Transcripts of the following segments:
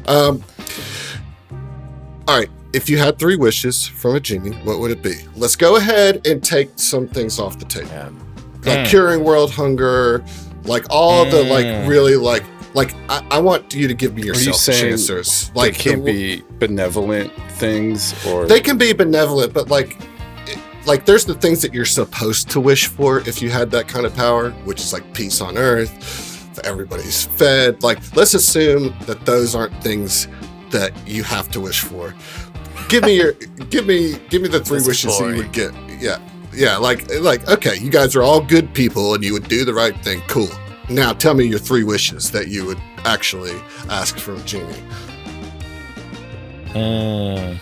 All right. If you had 3 wishes from a genie, what would it be? Let's go ahead and take some things off the table. Like curing world hunger, like all the really I want you to give me your self-chancers. Like they can't be benevolent things, or they can be benevolent, but like there's the things that you're supposed to wish for if you had that kind of power, which is like peace on earth, everybody's fed. Like, let's assume that those aren't things that you have to wish for. Give me the 3 wishes that you would get. Yeah, like okay, you guys are all good people and you would do the right thing. Cool. Now tell me your 3 wishes that you would actually ask from a genie. I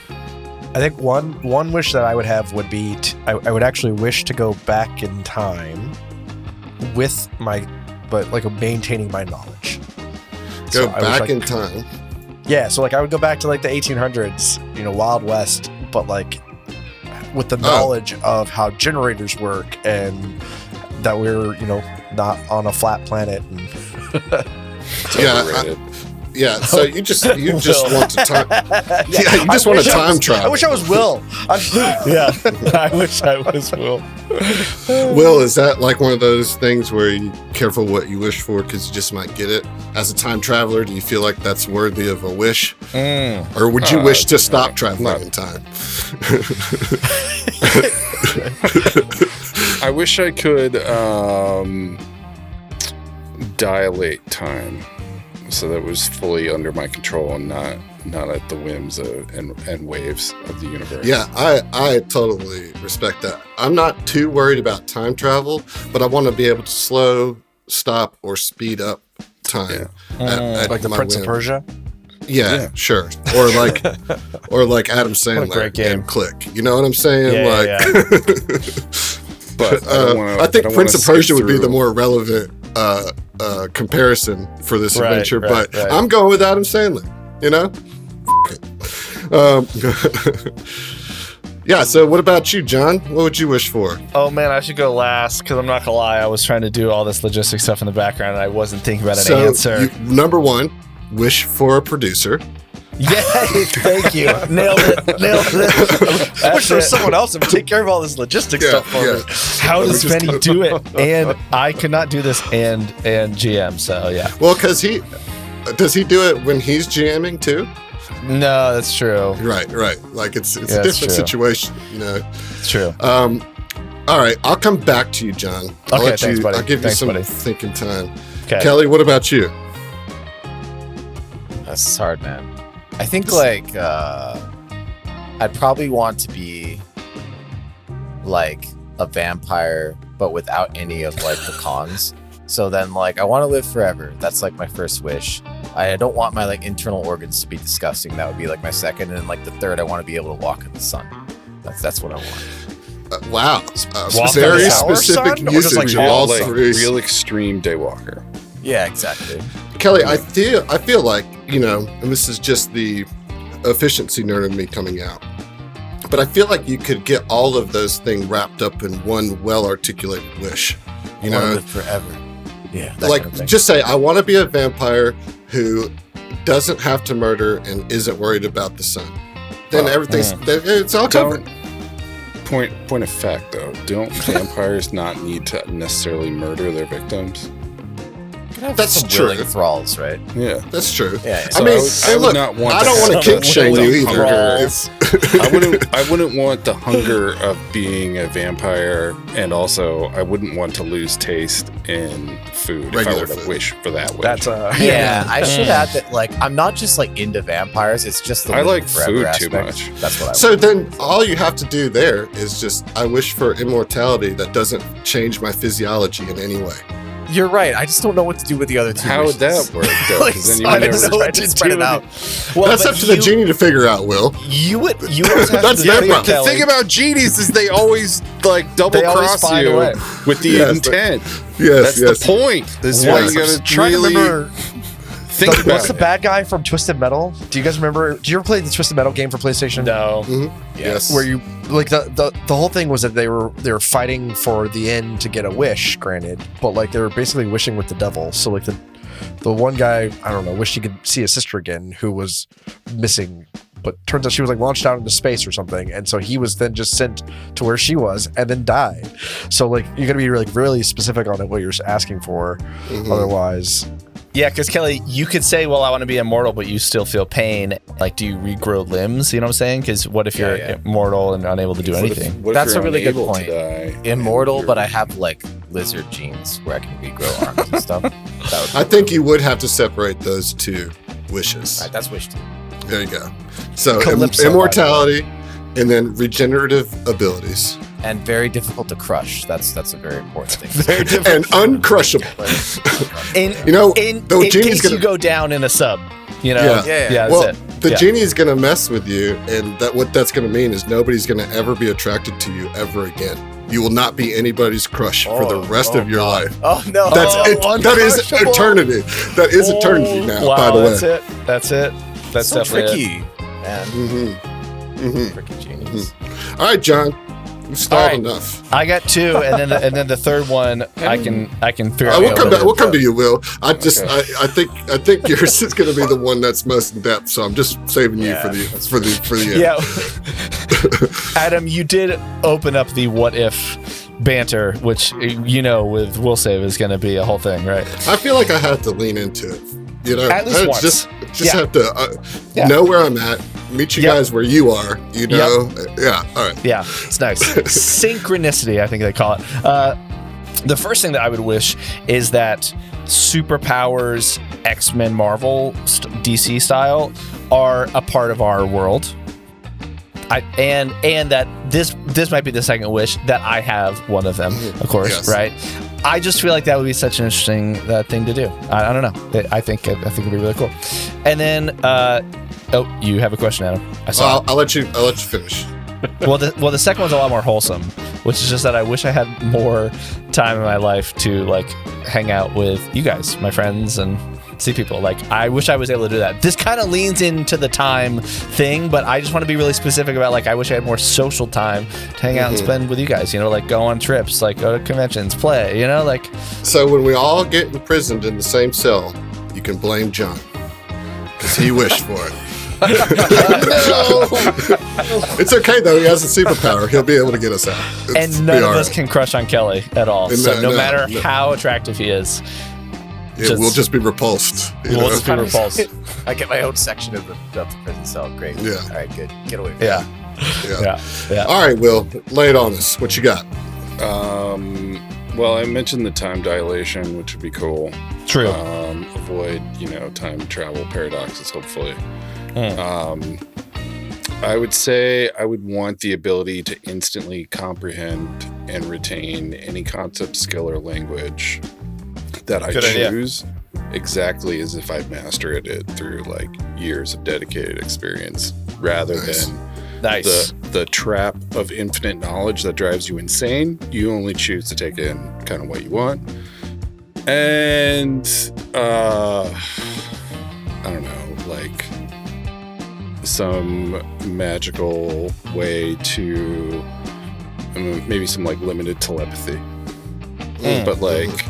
think one wish that I would have would be I would actually wish to go back in time with maintaining my knowledge. Go back in time. Yeah, so like I would go back to like the 1800s, Wild West, but like with the knowledge of how generators work and that we're, not on a flat planet. And yeah, so you just want to time. Yeah, you just want to time travel. I wish I was Will. I wish I was Will. Will, is that like one of those things where you careful what you wish for because you just might get it? As a time traveler, do you feel like that's worthy of a wish? Or would you wish to stop traveling in time? I wish I could dilate time so that it was fully under my control and not at the whims and waves of the universe. Yeah, I totally respect that. I'm not too worried about time travel, but I want to be able to slow, stop, or speed up time. At like the Prince of Persia? Yeah, sure. Or like Adam Sandler and Click. You know what I'm saying? But I think Prince of Persia would be the more relevant comparison for this adventure. But I'm going with Adam Sandler. Yeah, so what about you, John? What would you wish for? Oh man, I should go last because I'm not gonna lie, I was trying to do all this logistic stuff in the background and I wasn't thinking about an answer. Number 1, wish for a producer. Yay, thank you. Nailed it. Wish for someone else to take care of all this logistic stuff for me. How does Benny do it? And I could not do this and GM, so yeah. Well, because does he do it when he's GMing too? No, that's true. Right. Like it's a different situation, It's true. All right, I'll come back to you, John. Thanks, buddy. I'll give you some buddy. thinking time. Okay. Kelly, what about you? That's hard, man. I think I'd probably want to be like a vampire, but without any of like the cons. So then I want to live forever. That's like my first wish. I don't want my internal organs to be disgusting. That would be like my second. And then the third, I want to be able to walk in the sun. That's what I want. Wow. Very specific usage of all three. Real extreme daywalker. Yeah, exactly. Kelly, I feel like, and this is just the efficiency nerd in me coming out, but I feel like you could get all of those things wrapped up in one well-articulated wish. I want to live forever. Yeah. Just say, I want to be a vampire who doesn't have to murder and isn't worried about the sun. Then it's all covered. Point of fact, though, don't vampires not need to necessarily murder their victims? That's true. Willing thralls, right? Yeah, that's true. Yeah. I don't want to kink shame you either. I wouldn't want the hunger of being a vampire, and also I wouldn't want to lose taste in food if I were to wish for that wish. That's I should add that I'm not just into vampires. It's just I like food aspect. Too much. That's what I. So then, all you have to do there is just I wish for immortality that doesn't change my physiology in any way. You're right. I just don't know what to do with the other two. How would that work, though? I don't know what to spread it out. Well, that's up to the genie to figure out, Will. You would have That's to their do problem. The thing about genies is they always double cross you with the intent. Yes, That's the point. This is why you gotta remember. Think about What's the bad guy from Twisted Metal? Do you guys remember? Do you ever play the Twisted Metal game for PlayStation? No. Mm-hmm. Yes. Where you the whole thing was that they were fighting for the end to get a wish granted, but they were basically wishing with the devil. So the one guy, I don't know, wished he could see his sister again, who was missing. But turns out she was like launched out into space or something, and so he was then just sent to where she was and then died. So like you're gonna be really specific on it, what you're asking for. Otherwise, Yeah, because Kelly, you could say, well, I want to be immortal, but you still feel pain. Like, do you regrow limbs? You know what I'm saying? Because what if you're immortal and unable to do anything? That's a really good point. Immortal, but I have like lizard genes where I can regrow arms and stuff. I think you would have to separate those two wishes. All right, that's wish 2. There you go. So Calypso, immortality and then regenerative abilities. And very difficult to crush. That's a very important thing. Very difficult. And uncrushable. In case you go down in a sub. You know? Yeah. That's well, it. the genie is going to mess with you, and what that's going to mean is nobody's going to ever be attracted to you ever again. You will not be anybody's crush for the rest of your life. Oh no! That is eternity. That is eternity now. Wow, by the way, That's it. That's so definitely tricky, man. Tricky genies. All right, John. We've stalled All right. enough. I got 2, and then the third one I can figure out. We'll come to you, Will. I think yours is going to be the one that's most in depth. So I'm just saving you for the end. Yeah. Adam, you did open up the what if banter, which with Will Save is going to be a whole thing, right? I feel like I have to lean into it. At least once. Just have to know where I'm at. Meet you guys where you are. Yeah. All right. Yeah, it's nice. Synchronicity, I think they call it. The first thing that I would wish is that superpowers, X-Men, Marvel, DC style are a part of our world. And that this might be the second wish that I have one of them, of course, Yes. right? I just feel like that would be such an interesting thing to do. I don't know. I think it'd be really cool. And then, you have a question, Adam. I saw. I'll let you finish. Well, the second one's a lot more wholesome, which is just that I wish I had more time in my life to like hang out with you guys, my friends, and see people. Like, I wish I was able to do that. This kind of leans into the time thing, but I just want to be really specific about, like, I wish I had more social time to hang out and spend with you guys, like go on trips, like go to conventions, play, like. So when we all get imprisoned in the same cell, you can blame John because he wished for it. It's okay though. He has a superpower. He'll be able to get us out. And none of us can crush on Kelly at all. So no matter how attractive he is, we'll just be repulsed. We'll just be repulsed. I get my own section of the prison cell. Great. Yeah. All right, good. Get away from Yeah. All right, Will, lay it on us. What you got? Well, I mentioned the time dilation, which would be cool. True. Avoid, time travel paradoxes, hopefully. I would say I would want the ability to instantly comprehend and retain any concept, skill, or language that I choose exactly as if I'd mastered it through like years of dedicated experience, rather than the trap of infinite knowledge that drives you insane. You only choose to take in kind of what you want. And I don't know, like some magical way to maybe some like limited telepathy. But like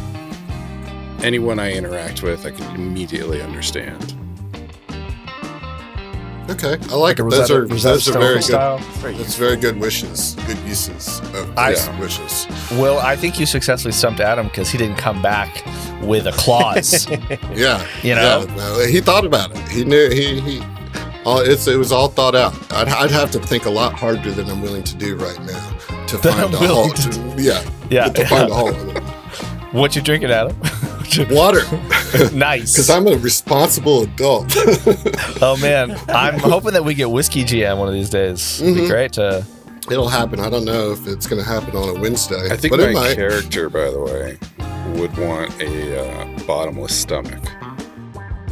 anyone I interact with, I can immediately understand. Okay, I like it. Those are very good. That's very good wishes. Good uses of wishes. Well, I think you successfully stumped Adam because he didn't come back with a clause. Yeah, no, he thought about it. He knew it was all thought out. I'd have to think a lot harder than I'm willing to do right now to find a hole. To find a hole in it. What you drinking, Adam? Water. Nice. Because I'm a responsible adult. Oh man, I'm hoping that we get Whiskey GM one of these days. It'd be great to. It'll happen. I don't know if it's going to happen on a Wednesday. I think my character, by the way, would want a bottomless stomach.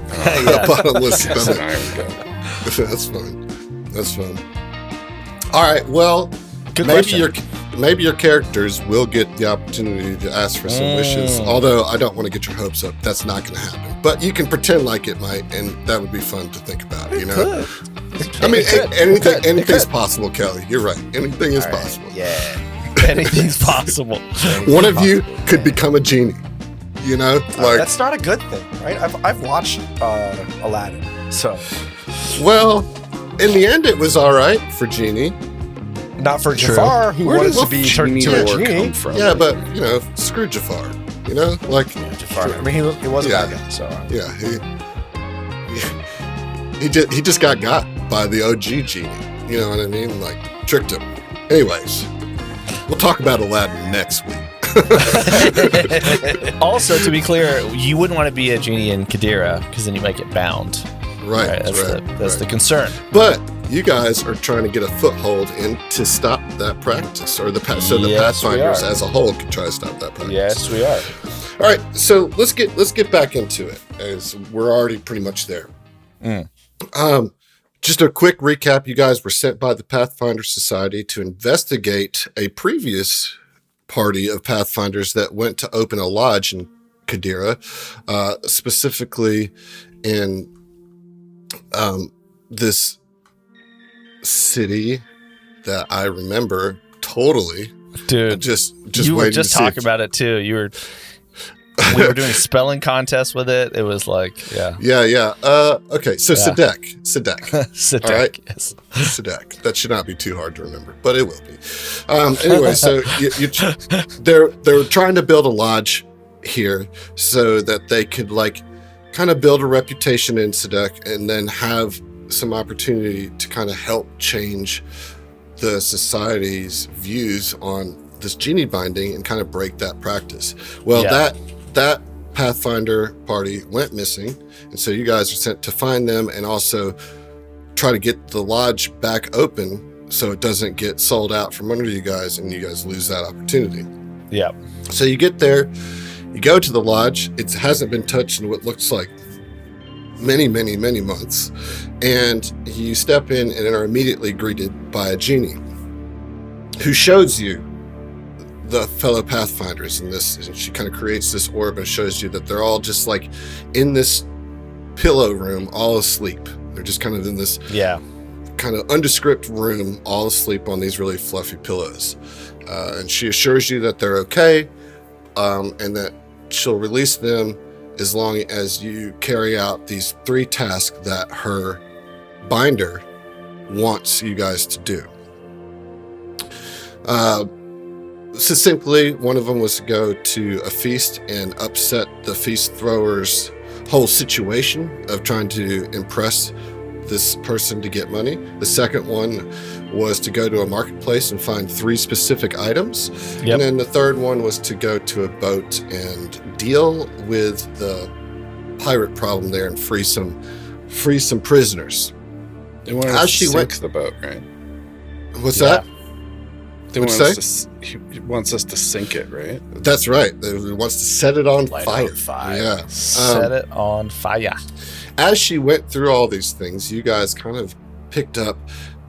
A bottomless That's stomach. an iron gun. That's fun. All right. Well, maybe your characters will get the opportunity to ask for some wishes. Although I don't want to get your hopes up. That's not going to happen. But you can pretend like it might, and that would be fun to think about. I mean, anything's possible, Kelly. You're right. Anything is possible. Yeah. Anything's possible. One of you could become a genie. You know, like that's not a good thing, right? I've watched Aladdin, so well, in the end, it was all right for Genie. not for Jafar, who wanted to be turned into a genie. Yeah, but you know, screw Jafar. You know, like Jafar. I mean, he was a bad guy, so yeah, he just got by the OG Genie. You know what I mean? Like tricked him. Anyways, we'll talk about Aladdin next week. Also, to be clear, you wouldn't want to be a genie in Qadira because then you might get bound. Right. That's the concern. But you guys are trying to get a foothold in to stop that practice, or the Pathfinders as a whole can try to stop that practice. Yes, we are. All right, so let's get back into it, as we're already pretty much there. Just a quick recap: you guys were sent by the Pathfinder Society to investigate a previous party of Pathfinders that went to open a lodge in Qadira, specifically in this city that I remember totally. Dude, just you were just talking about it too. We were doing spelling contests with it. It was like, yeah. Okay, so Sadek. Sadek, all right? yes. Sadek. That should not be too hard to remember, but it will be. Anyway, so they're trying to build a lodge here so that they could like kind of build a reputation in Sadek and then have some opportunity to kind of help change the society's views on this genie binding and kind of break that practice. Well, that Pathfinder party went missing, and so you guys are sent to find them and also try to get the lodge back open so it doesn't get sold out from under you guys and you guys lose that opportunity. Yeah. So you get there, you go to the lodge. It hasn't been touched in what looks like many months, and you step in and are immediately greeted by a genie who shows you the fellow Pathfinders in this, and she kind of creates this orb and shows you that they're all just like in this pillow room, all asleep. They're just kind of in this kind of undescript room, all asleep on these really fluffy pillows. And she assures you that they're okay, and that she'll release them as long as you carry out these 3 tasks that her binder wants you guys to do. Succinctly, one of them was to go to a feast and upset the feast thrower's whole situation of trying to impress this person to get money. The second one was to go to a marketplace and find 3 specific items. Yep. And then the third one was to go to a boat and deal with the pirate problem there and free some prisoners. They wanted us to sink the boat, right? What's that? He wants us to sink it, right? That's right. He wants to set it on fire. Yeah. Set it on fire. As she went through all these things, you guys kind of picked up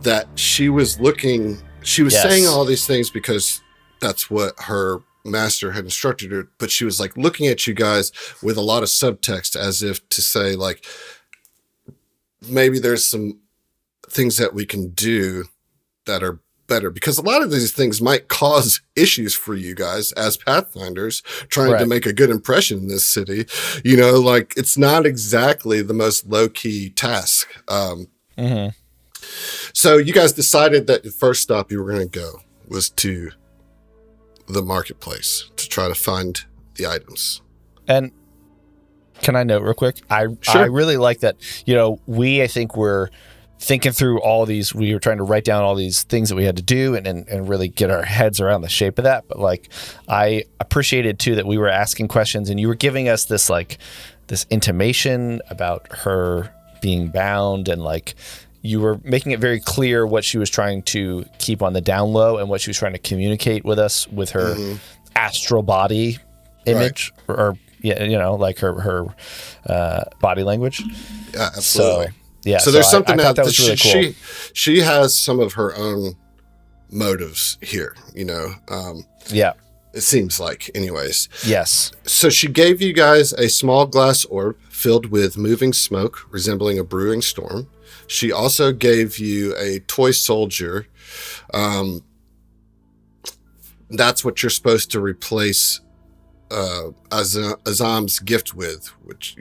that she was saying all these things because that's what her master had instructed her, but she was like looking at you guys with a lot of subtext as if to say like, maybe there's some things that we can do that are better, because a lot of these things might cause issues for you guys as Pathfinders trying to make a good impression in this city. You know, like it's not exactly the most low-key task. So you guys decided that the first stop you were going to go was to the marketplace to try to find the items. And can I note real quick? I really like that, I think we're thinking through all these, we were trying to write down all these things that we had to do and really get our heads around the shape of that. But like, I appreciated too that we were asking questions and you were giving us this intimation about her being bound, and like you were making it very clear what she was trying to keep on the down low and what she was trying to communicate with us with her astral body image or like her body language. Yeah, absolutely. So there's something that was really cool. She has some of her own motives here, it seems like, anyways. Yes. So she gave you guys a small glass orb filled with moving smoke resembling a brewing storm. She also gave you a toy soldier. That's what you're supposed to replace Azam's gift with, which,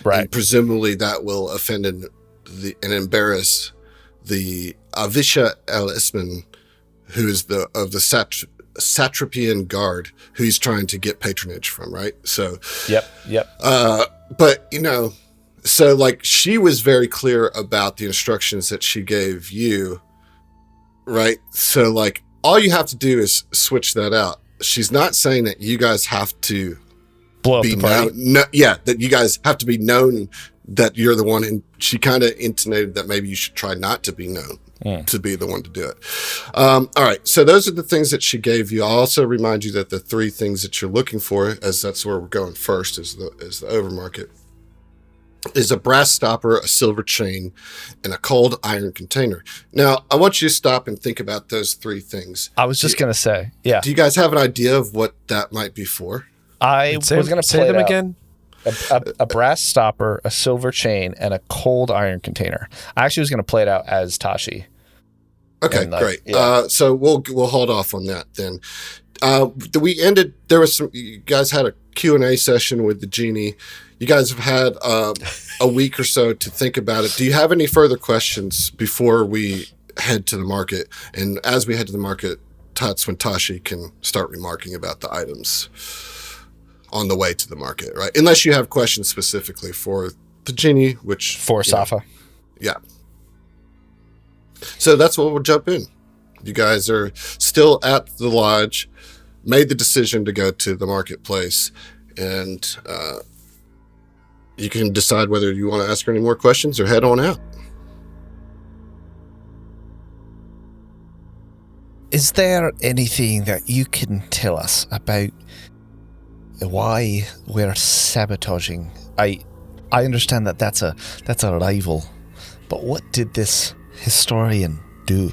Right. and presumably that will offend and embarrass the Avisha El Isman, who is of the Satrapian Guard, who he's trying to get patronage from, right? So, Yep. but so like she was very clear about the instructions that she gave you, right? So like all you have to do is switch that out. She's not saying that you guys have to Blow up be the party. that you guys have to be known that you're the one. And she kind of intimated that maybe you should try not to be known to be the one to do it. All right. So those are the things that she gave you. I'll also remind you that the three things that you're looking for, as that's where we're going first, is the overmarket, is a brass stopper, a silver chain, and a cold iron container. Now, I want you to stop and think about those three things. I was just going to say, yeah. Do you guys have an idea of what that might be for? I was going to say play them it out. again. A brass stopper, a silver chain, and a cold iron container. I actually was going to play it out as Tashi. Okay, And, like, great. yeah. So we'll hold off on that then. We ended. There was some. You guys had a Q&A session with the genie. You guys have had a week or so to think about it. Do you have any further questions before we head to the market? And as we head to the market, that's when Tashi can start remarking about the items on the way to the market, right? Unless you have questions specifically for the genie, which For Safa. yeah. So that's what we'll jump in. You guys are still at the lodge, made the decision to go to the marketplace, and you can decide whether you want to ask her any more questions or head on out. Is there anything that you can tell us about why we're sabotaging? I understand that that's a rival, but what did this historian do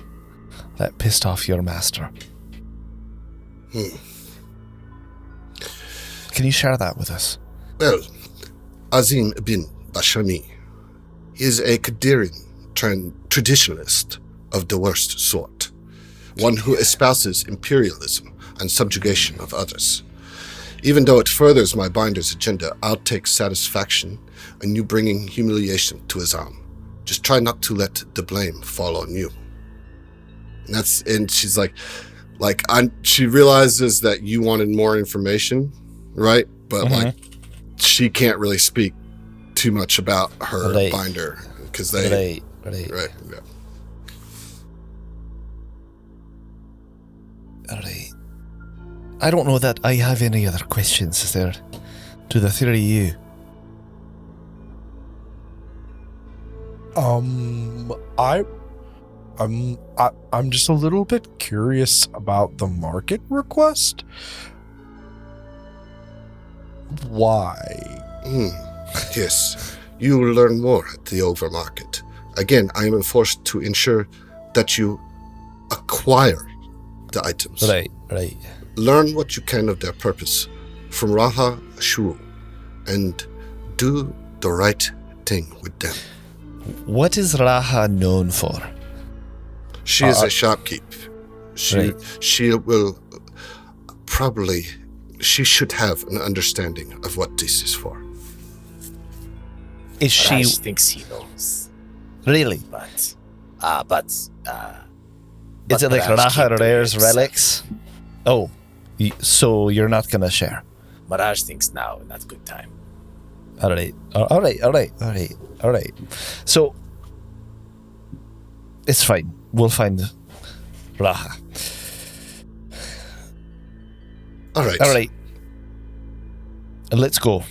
that pissed off your master? Can you share that with us? Well, Azim bin Bashani is a Qadirian traditionalist of the worst sort, one who espouses imperialism and subjugation of others. Even though it furthers my binder's agenda, I'll take satisfaction in you bringing humiliation to Azam. Just try not to let the blame fall on you. And she's she realizes that you wanted more information, right? But she can't really speak too much about her binder because they right. Yeah. Alright. I don't know that I have any other questions there to the three of you. I'm just a little bit curious about the market request. Why? Yes, you will learn more at the overmarket. Again, I am forced to ensure that you acquire the items. Right. Learn what you can of their purpose from Raha Shuru and do the right thing with them. What is Raha known for? She is a shopkeep. She will probably, she should have an understanding of what this is for. Is she Raj thinks he knows, really? but Is it like Mirage Raha keep Rare's doing it. relics? Oh, so you're not gonna share? Mirage thinks now, not good time. All right. So it's fine. We'll find Raha. All right. All right. Let's go.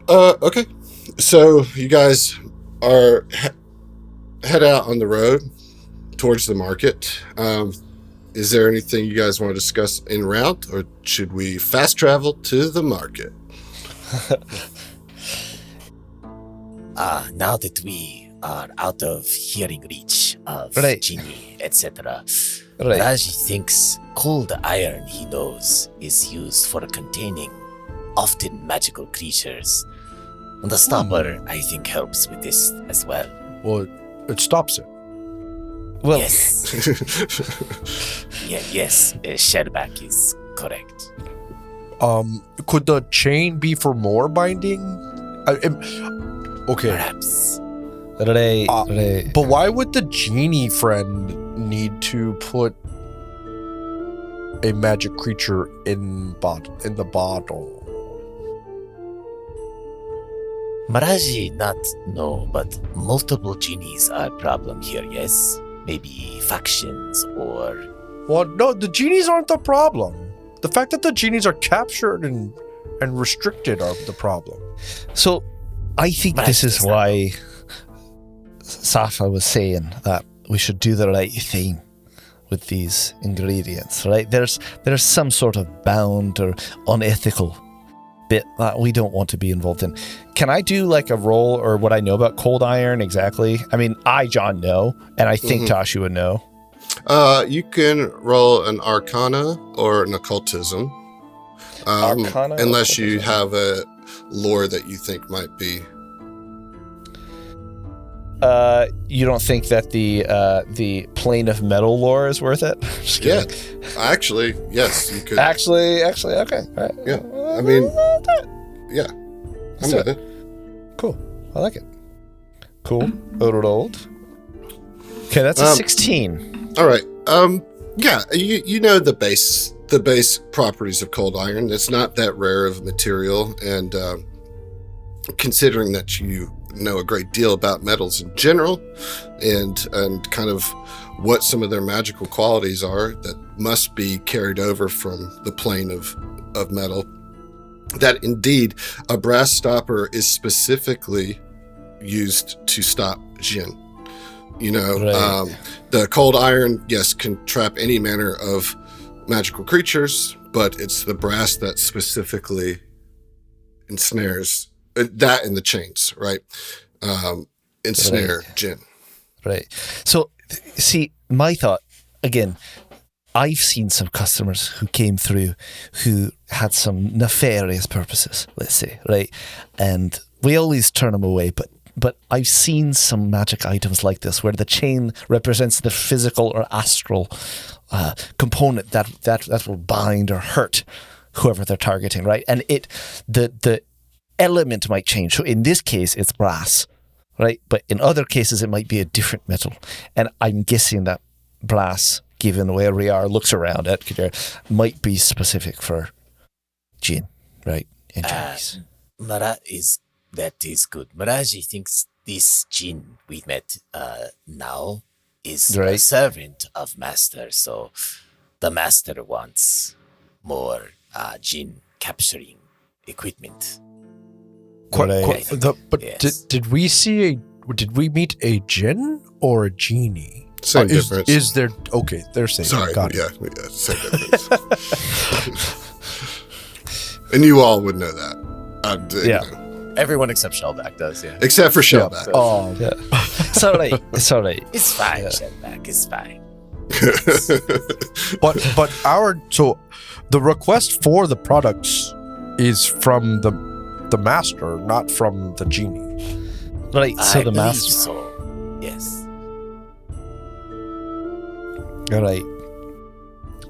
Okay. So you guys are head out on the road towards the market. Is there anything you guys want to discuss en route, or should we fast travel to the market? Now that we are out of hearing reach of Right. genie, etc., Right. Raji thinks cold iron, he knows, is used for containing often magical creatures. And the stopper, I think, helps with this as well. Well, it stops it. Well, Yes. Yes, Shellback is Correct. Could the chain be for more binding? Okay. Perhaps. But why would the genie friend need to put a magic creature in the bottle? Mraji, not no, but multiple genies are problem here, yes? Maybe factions or... Well, no, the genies aren't the problem. The fact that the genies are captured and restricted are the problem. So, I think this is why Safa was saying that we should do the right thing with these ingredients, right? There's some sort of bound or unethical bit that we don't want to be involved in. Can I do like a roll or what I know about cold iron exactly? I mean, John, know, and I think Tashi would know. You can roll an Arcana or an Occultism. Arcana, unless you have a lore that you think might be. You don't think that the plane of metal lore is worth it? Yeah, actually, yes, you could. Actually, okay. All right. Yeah, I mean, yeah, I'm with it. Cool, I like it. Cool, overrolled. Okay, that's a 16. All right. Yeah, you know the base properties of cold iron. It's not that rare of material, and considering that you know a great deal about metals in general, and kind of what some of their magical qualities are that must be carried over from the plane of metal, that indeed a brass stopper is specifically used to stop djinn. You know, right. The cold iron, yes, can trap any manner of magical creatures, but it's the brass that specifically ensnares that in the chains, right? Ensnare djinn. Right. So, see, my thought, again, I've seen some customers who came through who had some nefarious purposes, let's say, right? And we always turn them away, but I've seen some magic items like this where the chain represents the physical or astral component that will bind or hurt whoever they're targeting, right? And the element might change. So in this case, it's brass, right? But in other cases, it might be a different metal. And I'm guessing that brass, given where we are, looks around it, might be specific for djinn, right? In Chinese. That is good. Mraji thinks this djinn we met now is a servant of master, so the master wants more djinn capturing equipment. Yes. Did we meet a djinn or a genie? Same difference. Is there? Okay, they're same. Sorry, Got yeah, same difference. And you all would know that. Yeah. You know. Everyone except Shellback does, yeah. Except for Shellback. Oh, yeah. It's all right. It's all right. It's fine, Shellback. It's fine. but so the request for the products is from the master, not from the genie. Right. So the master. So, yes. All right.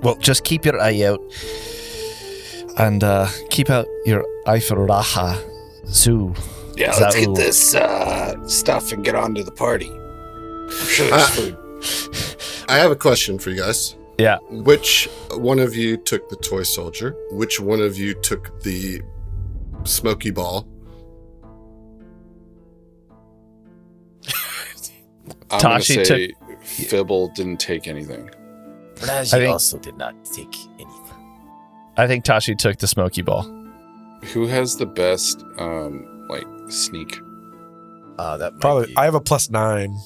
Well, just keep your eye out, and keep out your eye for Raha Zoo. Yeah, let's get this stuff and get on to the party. I'm sure there's food. I have a question for you guys. Yeah. Which one of you took the toy soldier? Which one of you took the smoky ball? I'm Tashi gonna say Fibble didn't take anything. Mraji also did not take anything. I think Tashi took the smoky ball. Who has the best, sneak? That might Probably. be, I have a +9.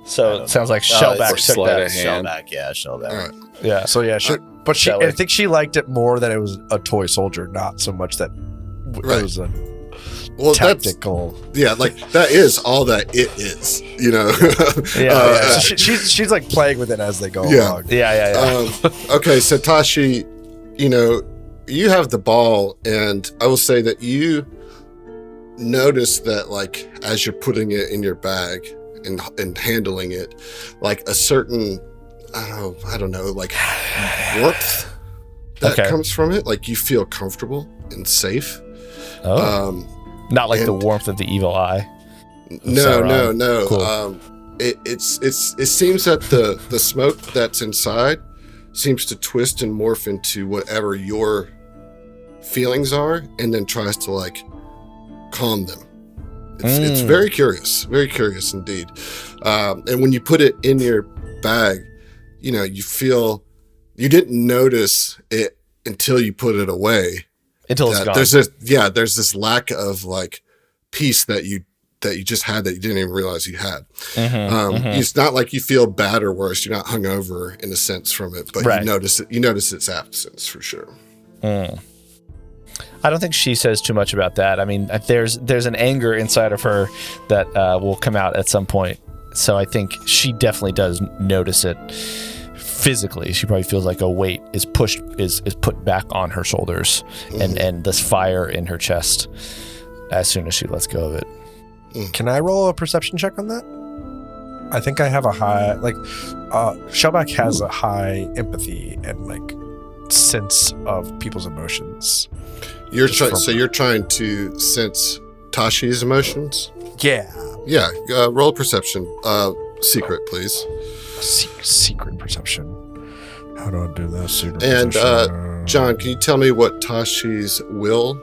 So it sounds like Shellback took sleight that. of hand. Shellback, yeah, Shellback. All right. Yeah. So yeah, but Shelly. I think she liked it more that it was a toy soldier, not so much that it was a tactical. That is all that it is, you know. Yeah. So she's like playing with it as they go Yeah. along. Yeah. Okay, so Tashi, you know, you have the ball, and I will say that you notice that, like, as you're putting it in your bag and handling it, like a certain I don't know, like warmth that comes from it. Like you feel comfortable and safe. Not like the warmth of the evil eye. No. Cool. It seems that the smoke that's inside seems to twist and morph into whatever your feelings are, and then tries to like calm them. It's very curious indeed. And when you put it in your bag, you feel you didn't notice it until you put it away. Until it's gone. There's this lack of like peace that you just had that you didn't even realize you had. It's not like you feel bad or worse. You're not hungover in a sense from it, but you notice it. You notice its absence for sure. I don't think she says too much about that. I mean, there's an anger inside of her that will come out at some point. So I think she definitely does notice it physically. She probably feels like a weight is put back on her shoulders and this fire in her chest as soon as she lets go of it. Can I roll a perception check on that? I think I have a high, Shellback has a high empathy and sense of people's emotions. You're trying to sense Tashi's emotions? Yeah. Yeah. Roll perception. Secret, please. Secret perception. How do I do this? Secret and perception. John, can you tell me what Tashi's will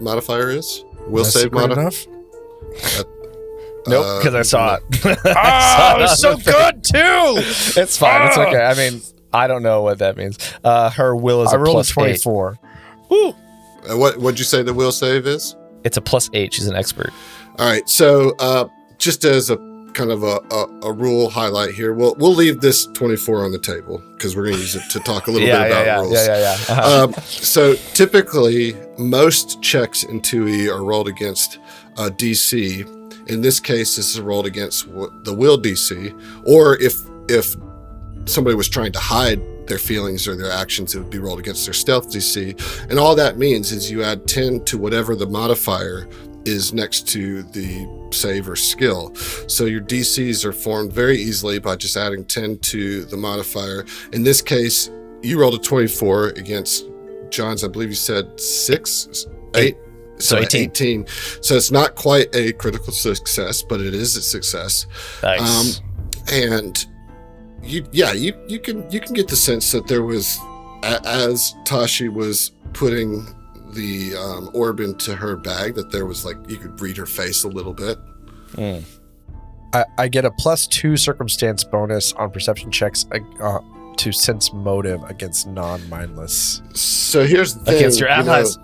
modifier is? Will save modifier? Nope, because I saw it. Oh, it was so good too. It's fine. It's okay. I mean, I don't know what that means. Her will is I rolled a +8. 24. Woo! What'd you say the will save is? It's a +8. She's an expert. All right. So just as a kind of a rule highlight here, we'll leave this 24 on the table because we're going to use it to talk a little bit about rules. Yeah. So typically, most checks in 2E are rolled against DC. In this case, this is rolled against the will DC. Or if somebody was trying to hide their feelings or their actions, it would be rolled against their stealth DC. And all that means is you add 10 to whatever the modifier is next to the save or skill. So your DCs are formed very easily by just adding 10 to the modifier. In this case, you rolled a 24 against John's, I believe you said 8. So 18. So it's not quite a critical success, but it is a success. Nice. And you can get the sense that there was, as Tashi was putting the orb into her bag, that there was you could read her face a little bit. I get a +2 circumstance bonus on perception checks to sense motive against non-mindless. So here's the thing. Against your allies.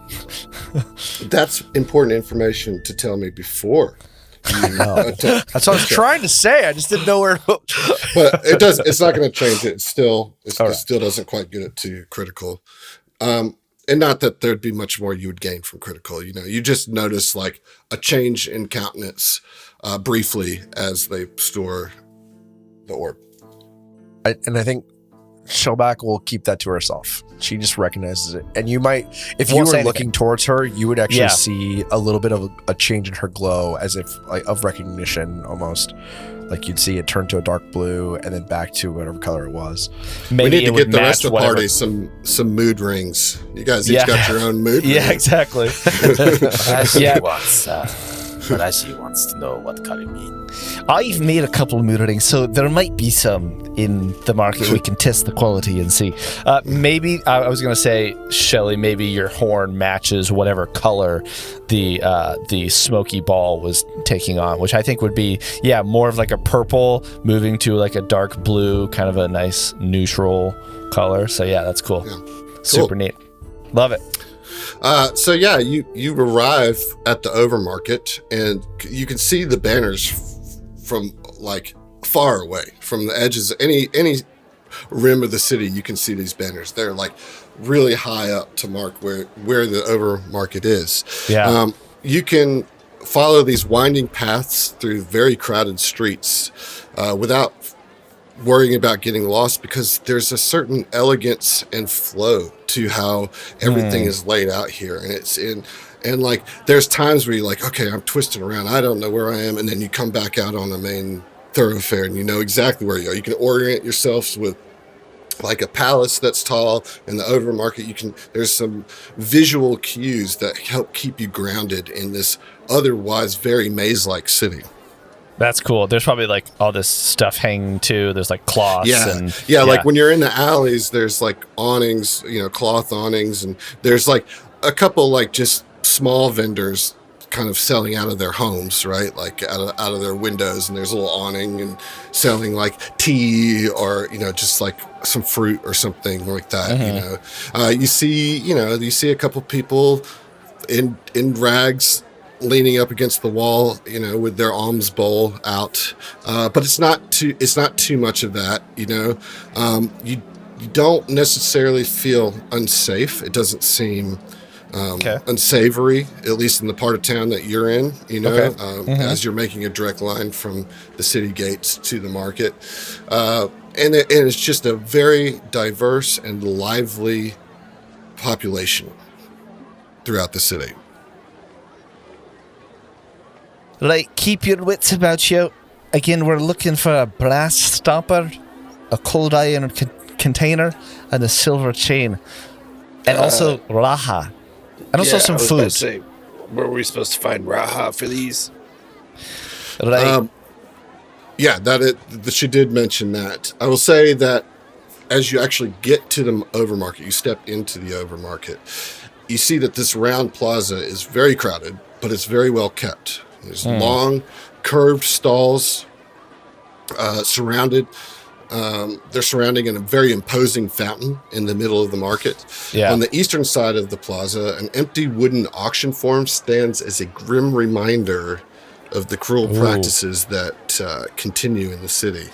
That's important information to tell me before. That's what I was trying to say. I just didn't know where. But it's not going to change it. It still doesn't quite get it to critical. And not that there'd be much more you would gain from critical. You just notice a change in countenance briefly as they store the orb. I think Shellback will keep that to herself. She just recognizes it. And you might, if you were looking towards her, you would actually see a little bit of a change in her glow, as if of recognition almost. You'd see it turn to a dark blue and then back to whatever color it was. Maybe we need to get the rest of the party some mood rings. You guys each got your own mood ring. Yeah, exactly. Mraji wants to know what color means. I've made a couple of mood rings, so there might be some in the market. We can test the quality and see. Maybe I was going to say, Shelly, maybe your horn matches whatever color the smoky ball was taking on, which I think would be more of a purple moving to a dark blue, kind of a nice neutral color. So that's cool. Super neat. Love it. You arrive at the Overmarket, and you can see the banners from far away from the edges. Any rim of the city, you can see these banners. They're really high up to mark where the Overmarket is. Yeah. You can follow these winding paths through very crowded streets without worrying about getting lost, because there's a certain elegance and flow to how everything is laid out here. And there's times where you're okay, I'm twisting around, I don't know where I am, and then you come back out on the main thoroughfare, and you know exactly where you are. You can orient yourselves with like a palace that's tall. In the overmarket, there's some visual cues that help keep you grounded in this otherwise very maze-like city. That's cool. There's probably like all this stuff hanging too. There's like cloths yeah. Like when you're in the alleys, there's like awnings, cloth awnings, and there's like a couple like just small vendors kind of selling out of their homes, right? Like out of their windows, and there's a little awning and selling like tea or just like some fruit or something like that. You see a couple people in rags leaning up against the wall, with their alms bowl out, but it's not too much of that. You don't necessarily feel unsafe. It doesn't seem unsavory, at least in the part of town that you're in, as you're making a direct line from the city gates to the market. And it's just a very diverse and lively population throughout the city. Like, keep your wits about you. Again, we're looking for a brass stopper, a cold iron container, and a silver chain. And also raha. And also some food. Were we supposed to find raha for these? Right. She did mention that. I will say that as you actually get to the overmarket, you step into the overmarket, you see that this round plaza is very crowded, but it's very well kept. There's long, curved stalls surrounded. They're surrounding a very imposing fountain in the middle of the market. Yeah. On the eastern side of the plaza, an empty wooden auction form stands as a grim reminder of the cruel practices that continue in the city.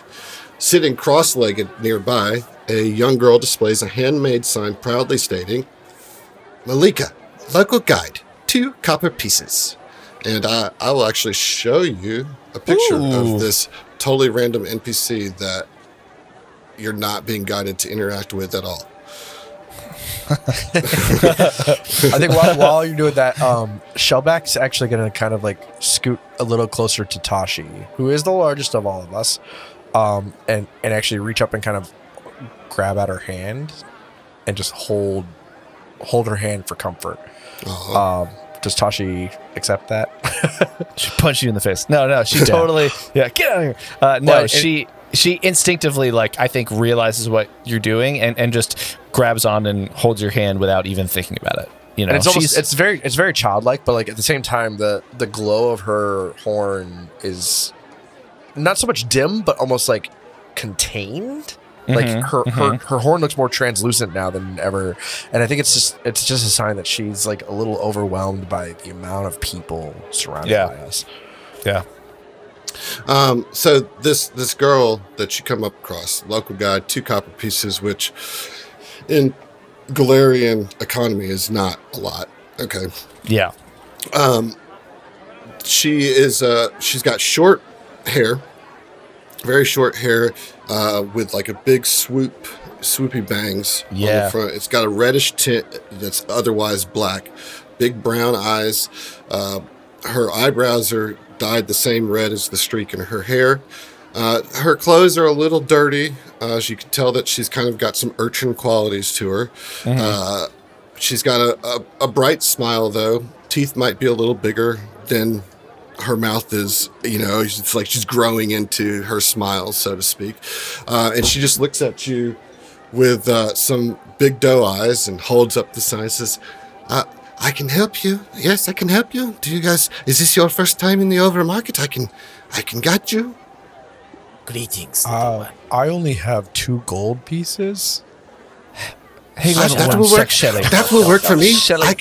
Sitting cross-legged nearby, a young girl displays a handmade sign proudly stating, "Malika, local guide, 2 copper pieces." And I will actually show you a picture of this totally random NPC that you're not being guided to interact with at all. I think while you're doing that, Shellback's actually going to kind of like scoot a little closer to Tashi, who is the largest of all of us, and actually reach up and kind of grab at her hand and just hold her hand for comfort. Does Tashi accept that? She punched you in the face. No, she totally. Yeah, get out of here. She instinctively, like, I think, realizes what you're doing and just grabs on and holds your hand without even thinking about it. And it's very childlike, but like at the same time, the glow of her horn is not so much dim, but almost like contained. Like her horn looks more translucent now than ever, and I think it's just a sign that she's like a little overwhelmed by the amount of people surrounded by us. Yeah. So this girl that you come up across, local guide, 2 copper pieces, which in Galarian economy is not a lot. Okay. Yeah. She's got short hair, very short hair, with like a big swoopy bangs on the front. It's got a reddish tint that's otherwise black, big brown eyes. Her eyebrows are dyed the same red as the streak in her hair. Her clothes are a little dirty. You can tell that she's kind of got some urchin qualities to her. She's got a bright smile, though. Teeth might be a little bigger than her mouth is, it's like she's growing into her smile, so to speak. And she just looks at you with some big doe eyes and holds up the sign and says, I can help you. Yes, I can help you. Is this your first time in the overmarket? I can guide you. Greetings. I only have 2 gold pieces. Hey, that will work. Shelly. That will work for me. Shelly.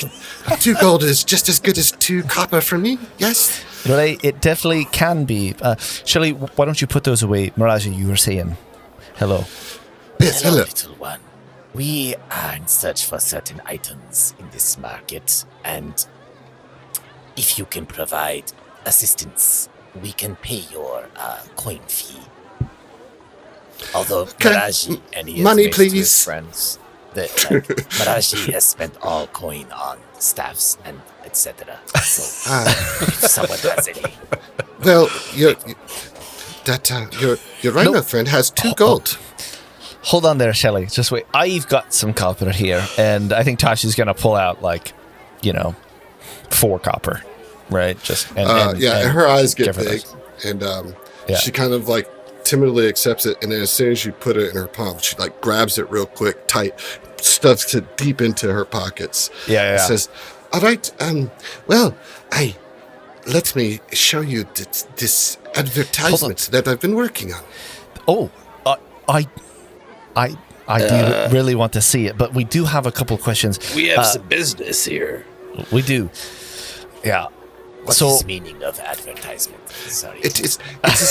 2 gold is just as good as 2 copper for me. Yes. Right, it definitely can be. Shelly, why don't you put those away? Mraji, you were saying hello. Yes, hello. Little one. We are in search for certain items in this market, and if you can provide assistance, we can pay your coin fee. Although Mraji and he money, has made please. his friends that Mraji has spent all coin on staffs and etc. So if someone has any, Well, that your rhino friend has 2 gold. Hold on there, Shelly. Just wait. I've got some copper here, and I think Tashi's gonna pull out 4 copper, right? Just and her eyes get big, this. and she kind of timidly accepts it, and then as soon as you put it in her palm, she grabs it real quick, tight, stuffs it deep into her pockets. Yeah. And says, "All right, let me show you this advertisement that I've been working on." Oh, I do really want to see it, but we do have a couple questions. We have some business here. We do. Yeah. What's the meaning of advertisement? Sorry. It's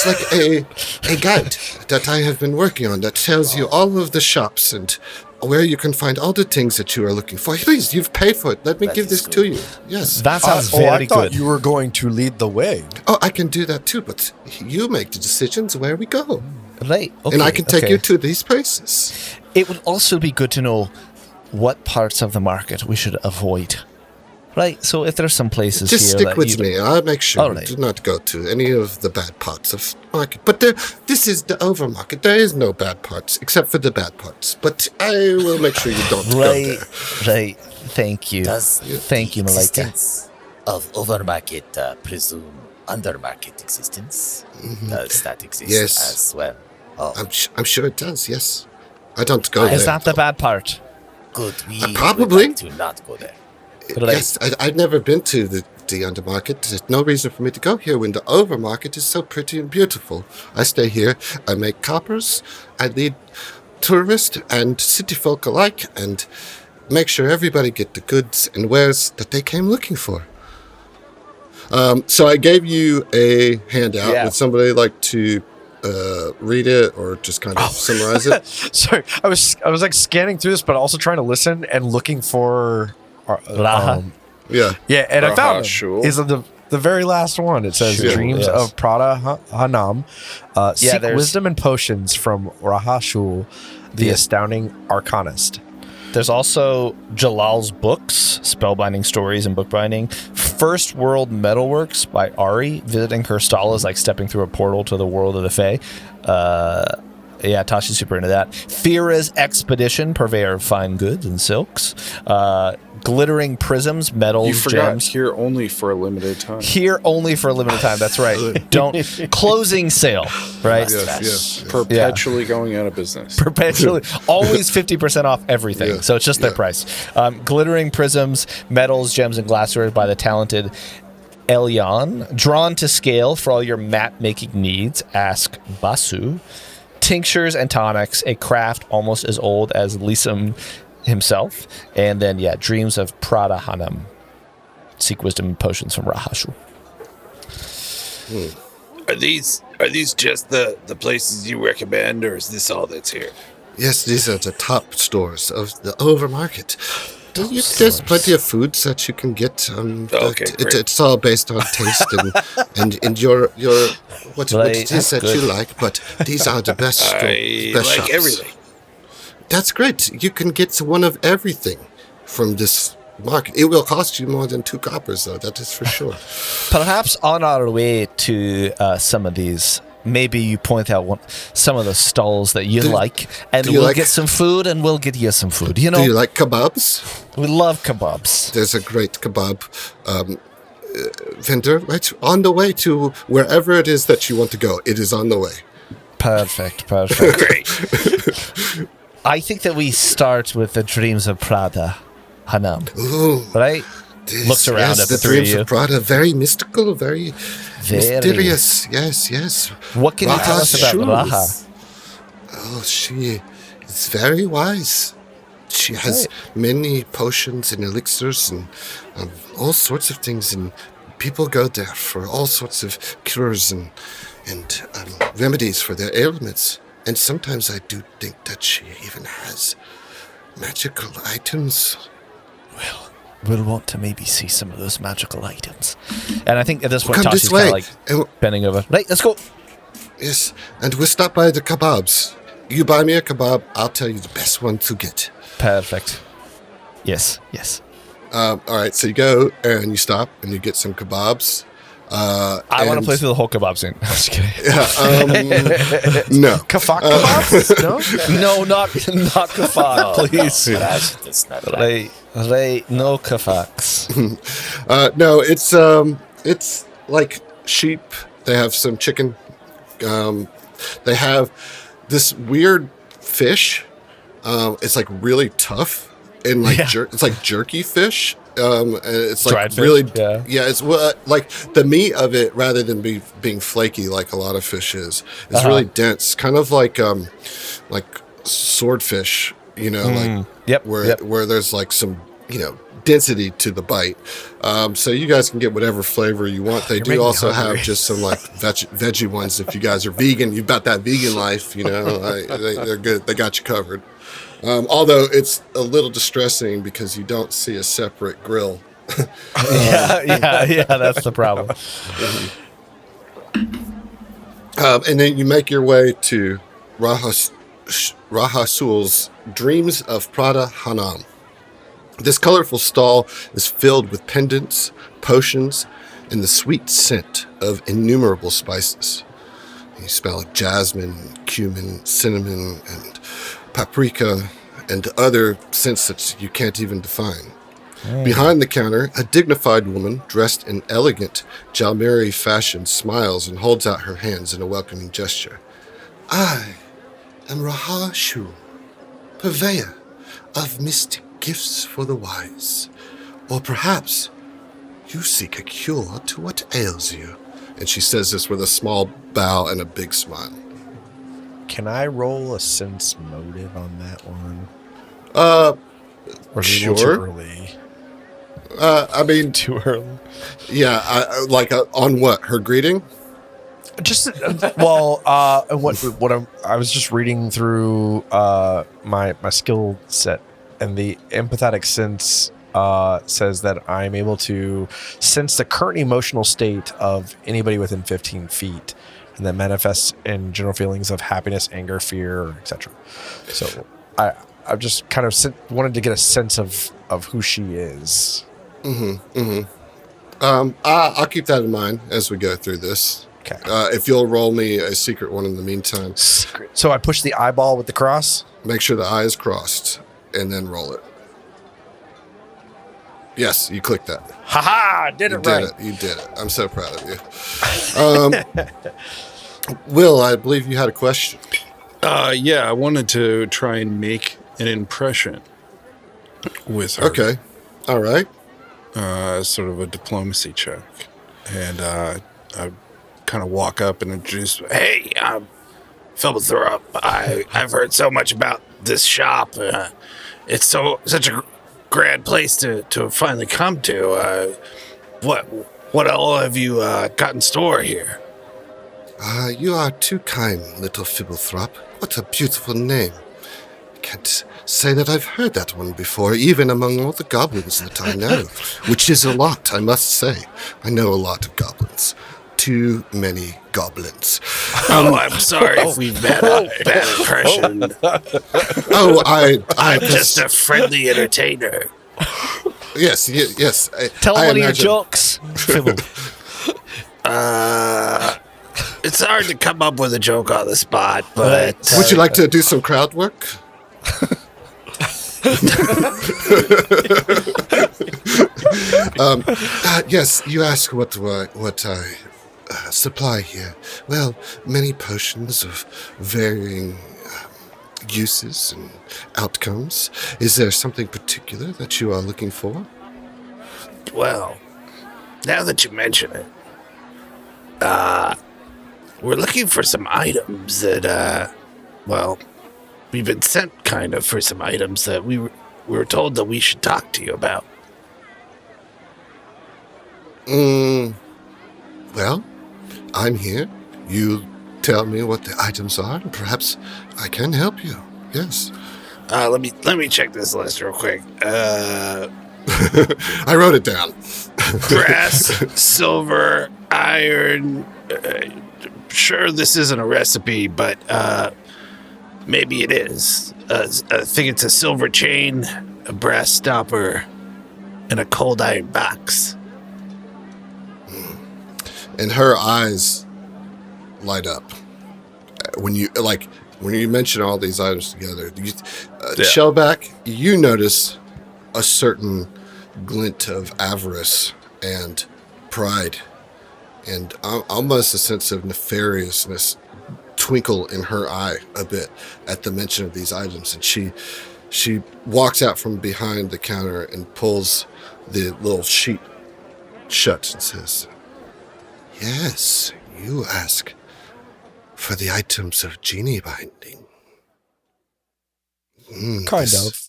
like a guide that I have been working on that tells you all of the shops and where you can find all the things that you are looking for. Please, you've paid for it. Let me give this to you. Yes. That sounds very I thought good. you were going to lead the way. Oh, I can do that too, but you make the decisions where we go. Right. Okay, and I can take you to these places. It would also be good to know what parts of the market we should avoid. Right, so if there's some places just here stick that with me. I'll make sure right. do not go to any of the bad parts of market. But this is the overmarket. There is no bad parts except for the bad parts. But I will make sure you don't go there. Right. Thank you. Thank you, Malika. Existence of overmarket presume undermarket existence? Does that exist as well? Oh. I'm sure it does. Yes, I don't go there. Is that the bad part? Good. We probably would like to not go there. Yes, I've never been to the undermarket. There's no reason for me to go here when the overmarket is so pretty and beautiful. I stay here. I make coppers. I lead tourists and city folk alike and make sure everybody get the goods and wares that they came looking for. So I gave you a handout. Yeah. Would somebody like to read it or just kind of summarize it? Sorry, I was scanning through this, but also trying to listen and looking for Raha. Yeah, and I found Shul. is the very last one. It says Shul, dreams yes. of Prada Hanam, seek there's- wisdom and potions from Raha Shul, the astounding arcanist. There's also Jalal's books, Spellbinding Stories and Bookbinding. First World Metalworks by Ari. Visiting her stall is like stepping through a portal to the world of the Fae. Tashi's super into that. Fira's Expedition, purveyor of fine goods and silks. Glittering prisms, metals, You forgot gems. here only for a limited time. Here only for a limited time. That's right. Don't closing sale, right? yes. Perpetually going out of business. Perpetually, always 50% off everything. Yeah, So it's just their price. Glittering prisms, metals, gems, and glassware by the talented Elyon. Drawn to scale for all your map making needs. Ask Basu. Tinctures and tonics, a craft almost as old as Lisam himself. And then, Dreams of Prada Hanam. Seek wisdom and potions from Rahashu. Are these just the places you recommend, or is this all that's here? Yes, these are the top stores of the overmarket. There's plenty of foods that you can get. Okay, great. It's all based on taste and your what it is that you like. But these are the best. I best like shops. everything. That's great. You can get one of everything from this market. It will cost you more than 2 coppers, though. That is for sure. Perhaps on our way to some of these, maybe you point out some of the stalls that you like, and we'll get some food, and we'll get you some food. You know, Do you like kebabs? we love kebabs. There's a great kebab vendor right on the way to wherever it is that you want to go. It is on the way. Perfect. Great. I think that we start with the Dreams of Prada Hanam, Ooh. right? Looks around at the three of Dreams you. of Prada, very mystical, very mysterious. Yes. What can you tell us about Raha Raha? Oh, she is very wise. She has many potions and elixirs and all sorts of things, and people go there for all sorts of cures and remedies for their ailments. And sometimes I do think that she even has magical items. Well, we'll want to maybe see some of those magical items. And I think at this point, Come Tashi's this kind way. of like bending over. Right, let's go. Yes, and we'll stop by the kebabs. You buy me a kebab, I'll tell you the best one to get. Perfect. Yes. All right, so you go and you stop and you get some kebabs. I want to play through the whole kebab scene. I'm just kidding. No. Kafak kebabs? No, not kafak, please. That's not right. Ray, no kafaks. No, it's like sheep. They have some chicken. They have this weird fish. It's like really tough and like it's like jerky fish. And it's like dried really, fish, it's like the meat of it, rather than being flaky like a lot of fish is really dense, kind of like swordfish, where there's like some, density to the bite. So you guys can get whatever flavor you want. They do also have just some like veggie ones. If you guys are vegan, you've got that vegan life, they're good. They got you covered. Although it's a little distressing because you don't see a separate grill. Yeah, that's the problem. And then you make your way to Rahasul's Dreams of Prada Hanam. This colorful stall is filled with pendants, potions, and the sweet scent of innumerable spices. You smell like jasmine, cumin, cinnamon, and paprika, and other scents that you can't even define. Behind the counter, a dignified woman dressed in elegant Jalmiri fashion smiles and holds out her hands in a welcoming gesture. I am Rahashul, purveyor of mystic gifts for the wise. Or perhaps you seek a cure to what ails you. And she says this with a small bow and a big smile. Can I roll a sense motive on that one? Or sure. Too early? I mean... Too early? Yeah, on what? Her greeting? Just, I was just reading through my skill set, and the empathetic sense says that I'm able to sense the current emotional state of anybody within 15 feet, and that manifests in general feelings of happiness, anger, fear, etc. So I just kind of wanted to get a sense of who she is. I'll keep that in mind as we go through this. Okay. If you'll roll me a secret one in the meantime. Secret. So I push the eyeball with the cross? Make sure the eye is crossed, and then roll it. Yes, you clicked that. Ha-ha! Did it right. You did it. I'm so proud of you. Will, I believe you had a question. Yeah, I wanted to try and make an impression with her. Okay. All right. Sort of a diplomacy check. And I kind of walk up and introduce, hey, I'm Phiblethrop. I've heard so much about this shop. It's such a grand place to finally come to. What all have you got in store here? You are too kind, little Phiblethrop. What a beautiful name. I can't say that I've heard that one before, even among all the goblins that I know, which is a lot, I must say. I know a lot of goblins. Too many goblins. I'm sorry if we've had a bad impression. I'm just a friendly entertainer. Yes. Tell him one of your jokes. It's hard to come up with a joke on the spot, but... Would you like to do some crowd work? Yes, you ask what I supply here. Well, many potions of varying uses and outcomes. Is there something particular that you are looking for? Well, now that you mention it, we're looking for some items that, we've been sent kind of for some items that we were told that we should talk to you about. Well, I'm here. You tell me what the items are, and perhaps I can help you. Yes. Let me check this list real quick. I wrote it down. Brass, silver, iron. Sure, this isn't a recipe, but maybe it is. I think it's a silver chain, a brass stopper, and a cold iron box. and her eyes light up when you mention all these items together. Shellback, you notice a certain glint of avarice and pride, and almost a sense of nefariousness twinkle in her eye a bit at the mention of these items, and she walks out from behind the counter and pulls the little sheet shut and says, "Yes, you ask for the items of genie binding." Kind of.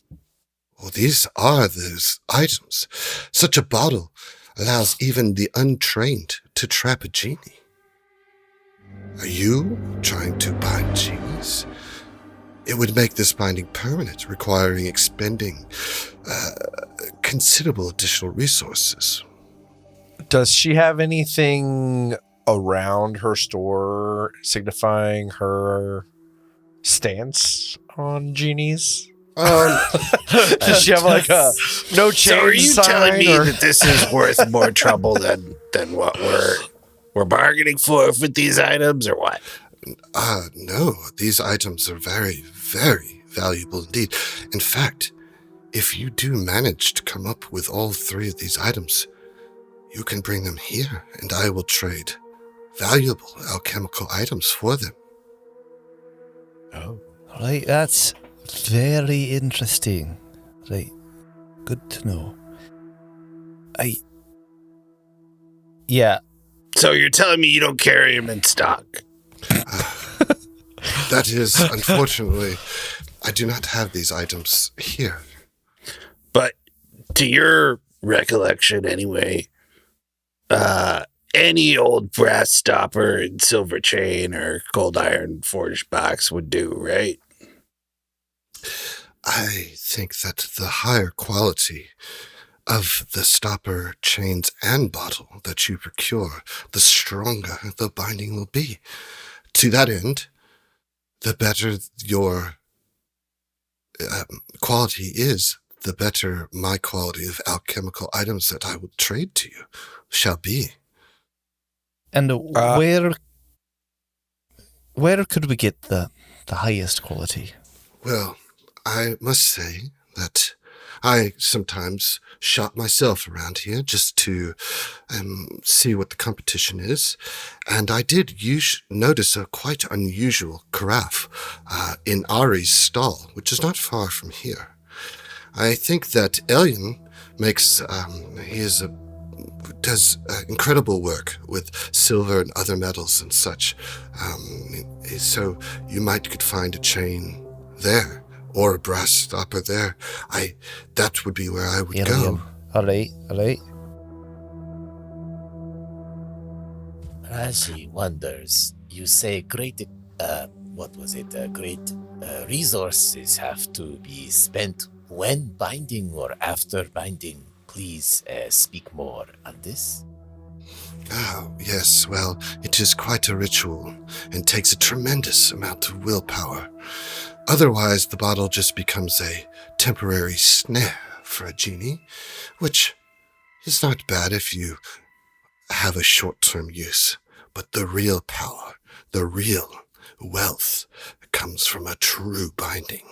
Well, these are those items. Such a bottle allows even the untrained to trap a genie. Are you trying to bind genies? It would make this binding permanent, requiring expending considerable additional resources. Does she have anything around her store signifying her stance on genies? Does she have like a no change So are you sign, telling me or- that this is worth more trouble than what we're bargaining for with these items, or what? No, these items are very, very valuable indeed. In fact, if you do manage to come up with all three of these items, you can bring them here, and I will trade valuable alchemical items for them. Oh. Right, that's very interesting. Right, good to know. Yeah. So you're telling me you don't carry them in stock? That is, unfortunately, I do not have these items here. But to your recollection, anyway, any old brass stopper and silver chain or cold iron forged box would do, right? I think that the higher quality of the stopper, chains, and bottle that you procure, the stronger the binding will be. To that end, the better your quality is, the better my quality of alchemical items that I will trade to you shall be. And where could we get the highest quality? Well, I must say that I sometimes shop myself around here just to see what the competition is, and I did notice a quite unusual carafe in Ari's stall, which is not far from here. I think that Elian makes does incredible work with silver and other metals and such. So you could find a chain there or a brass stopper there. That would be where I would go. All right. Mraji wonders, you say great resources have to be spent when binding or after binding. Please speak more on this. Oh, yes, well, it is quite a ritual and takes a tremendous amount of willpower. Otherwise, the bottle just becomes a temporary snare for a genie, which is not bad if you have a short-term use. But the real power, the real wealth, comes from a true binding.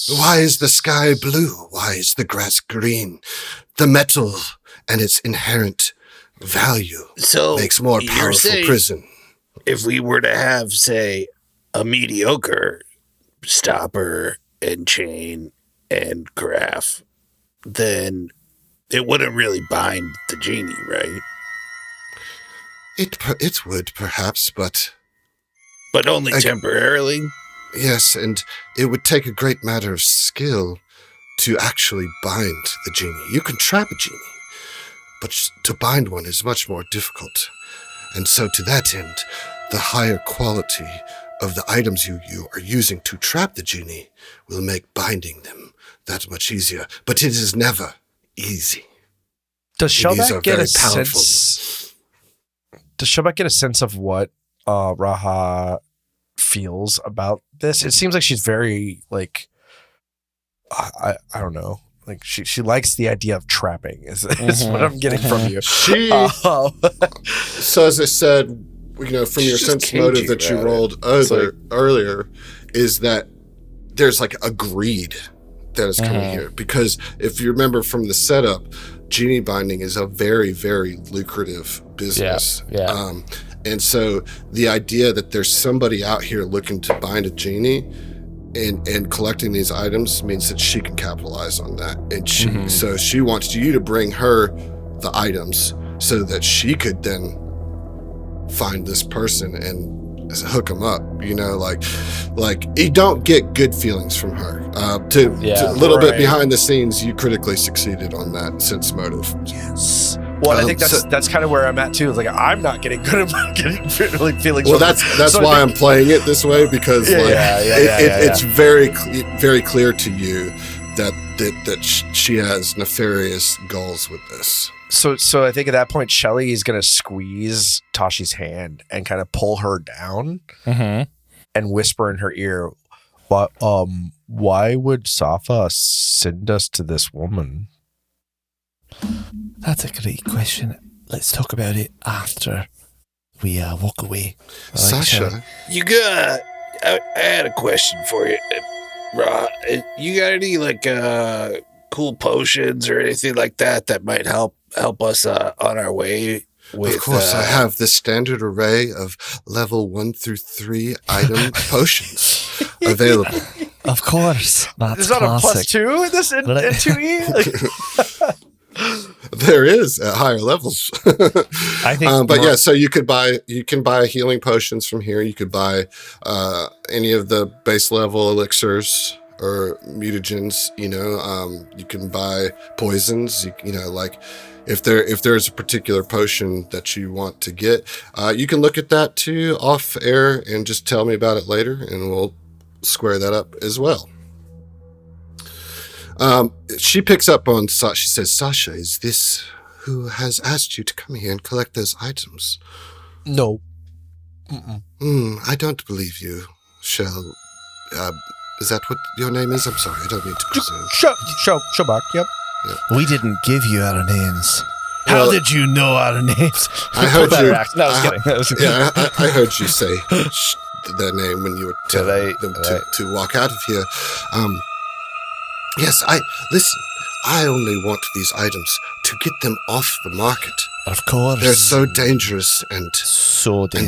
Why is the sky blue? Why is the grass green? The metal and its inherent value makes more powerful prison. If we were to have, say, a mediocre stopper and chain and carafe, then it wouldn't really bind the genie, right? It would, perhaps, but only temporarily? Yes, and it would take a great matter of skill to actually bind the genie. You can trap a genie, but to bind one is much more difficult. And so to that end, the higher quality of the items you are using to trap the genie will make binding them that much easier. But it is never easy. Does Shellback get a powerful. sense? Does Shellback get a sense of what Raha feels about this? It seems like she's very I don't know, Like she likes the idea of trapping. Is what I'm getting from you. So as I said, from your sense motive that you rolled earlier, is that there's like a greed that is coming here, because if you remember from the setup, genie binding is a very, very lucrative business. And so the idea that there's somebody out here looking to bind a genie and collecting these items means that she can capitalize on that. And so she wants you to bring her the items so that she could then find this person and hook them up. Like you don't get good feelings from her. To a little bit behind the scenes, you critically succeeded on that sense motive. Yes. Well, I think that's kind of where I'm at too. Like, I'm not getting good at getting feelings. Well, that's why I'm playing it this way, because it's very very clear to you that she has nefarious goals with this. So I think at that point, Shelly is going to squeeze Tashi's hand and kind of pull her down and whisper in her ear, why would Safa send us to this woman? That's a great question. Let's talk about it after we walk away. Sasha, I had a question for you. You got any cool potions or anything like that might help us on our way? Of course, I have the standard array of level 1 through 3 item potions available. Of course, that's There's not a +2 in this in 2E. There is at higher levels. I think, so you can buy healing potions from here. You could buy any of the base level elixirs or mutagens. You can buy poisons. If there's a particular potion that you want to get, you can look at that too off air and just tell me about it later, and we'll square that up as well. She picks up on Sasha. She says, "Sasha, is this who has asked you to come here and collect those items?" No. I don't believe you, Shell. Is that what your name is? I'm sorry, I don't mean to presume. Shabak, yep. we didn't give you our names. How did you know our names? I heard you. No, I was kidding. I heard you say their name when you were telling them to walk out of here. Yes, listen, I only want these items to get them off the market. Of course. They're so dangerous and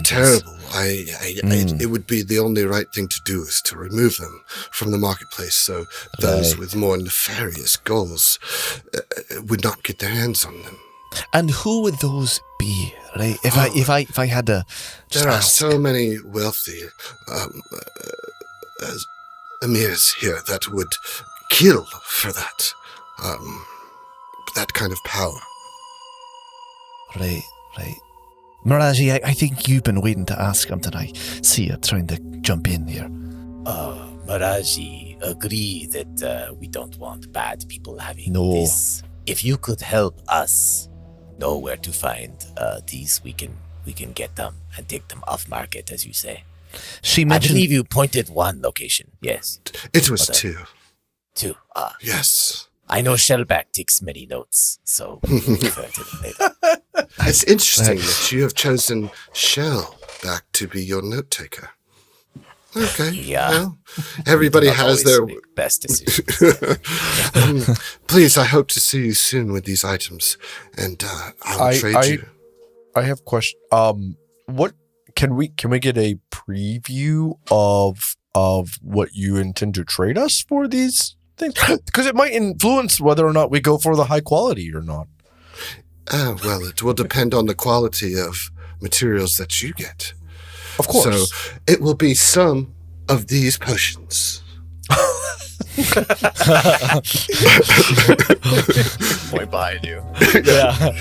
terrible. It would be the only right thing to do is to remove them from the marketplace so those with more nefarious goals would not get their hands on them. And who would those be? Right? If I had to there are so many wealthy emirs here that would kill for that kind of power. Right. Mraji, I think you've been waiting to ask him tonight. See you trying to jump in here. Mraji, agree that we don't want bad people having this. If you could help us know where to find these, we can get them and take them off market, as you say. She mentioned. I believe you pointed one location. Yes. It was 2. 2. Yes. I know Shellback takes many notes, so we'll refer to them later. It's interesting that you have chosen Shellback to be your note taker. Okay. Yeah. Well, everybody has their best decisions. Please, I hope to see you soon with these items, and I will trade you. I have a question. What can we get a preview of what you intend to trade us for these things? Because it might influence whether or not we go for the high quality or not. Well, it will depend on the quality of materials that you get. Of course. So it will be some of these potions. Point behind you. Yeah.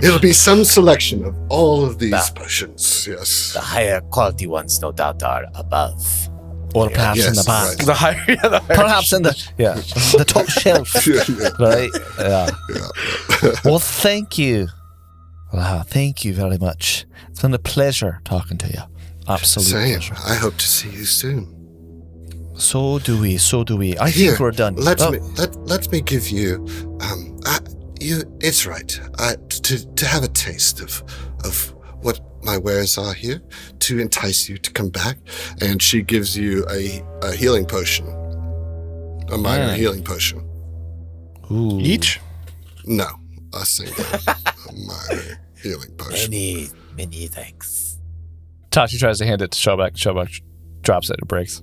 It'll be some selection of all of these potions. Yes. The higher quality ones, no doubt, are above. Or perhaps in the back. Right. The higher Perhaps in the top shelf. Right? Yeah. Well, thank you. Wow, thank you very much. It's been a pleasure talking to you. Absolute Same. pleasure. I hope to see you soon. So do we. I Here, think we're done. Let me give you. It's right. To have a taste of what my wares are here, to entice you to come back, and she gives you a healing potion, a minor healing potion. Ooh. Each? No, a single minor healing potion. Many thanks. Tashi tries to hand it to Shellback. Shellback drops it. It breaks.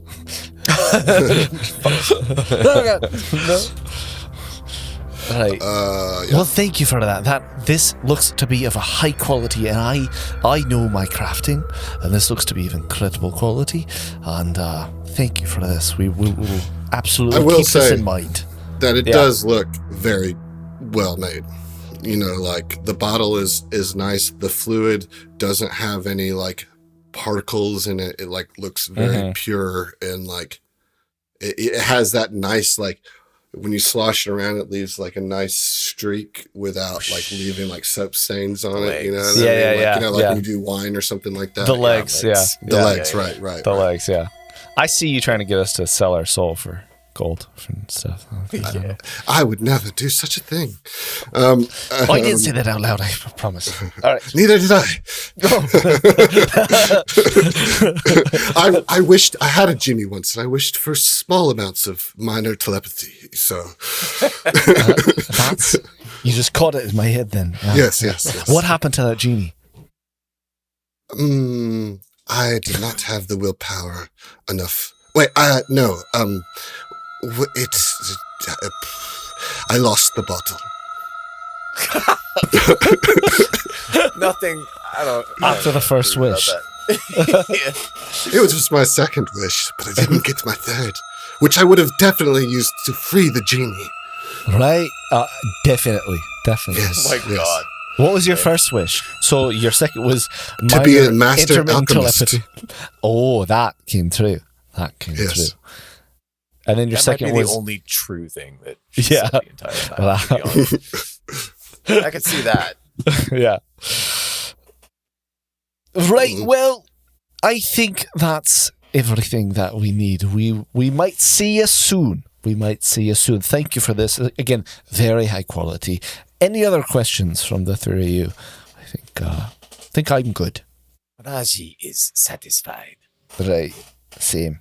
Right. Yeah. Well, thank you for that. This looks to be of a high quality, and I know my crafting, and this looks to be of incredible quality. And thank you for this. We will absolutely keep this in mind. That it does look very well made. You know, like the bottle is nice. The fluid doesn't have any like particles in it. It like looks very pure, and like it has that nice like. When you slosh it around, it leaves like a nice streak without like leaving like soap stains on it. You know what I mean? Yeah. You know, like when you do wine or something like that. The legs, The legs, right. The legs, yeah. I see you trying to get us to sell our soul for gold and stuff. I would never do such a thing. I didn't say that out loud, I promise. All right. Neither did I. I wished I had a genie once, and I wished for small amounts of minor telepathy. So you just caught it in my head then. Yes. What happened to that genie? I did not have the willpower enough. Wait, no. I lost the bottle. Nothing. I don't. After the first wish. It was just my second wish, but I didn't get my third, which I would have definitely used to free the genie. Right? Definitely. Yes. Oh my God. What was your first wish? So your second was To be a master alchemist. telepathy. Oh, that came true. True. And then your second might be was the only true thing that she said the entire time. Wow. To be honest. I could see that. Yeah. Right. Well, I think that's everything that we need. We might see you soon. Thank you for this. Again, very high quality. Any other questions from the three of you? I think I'm good. Mraji is satisfied. Right. Same.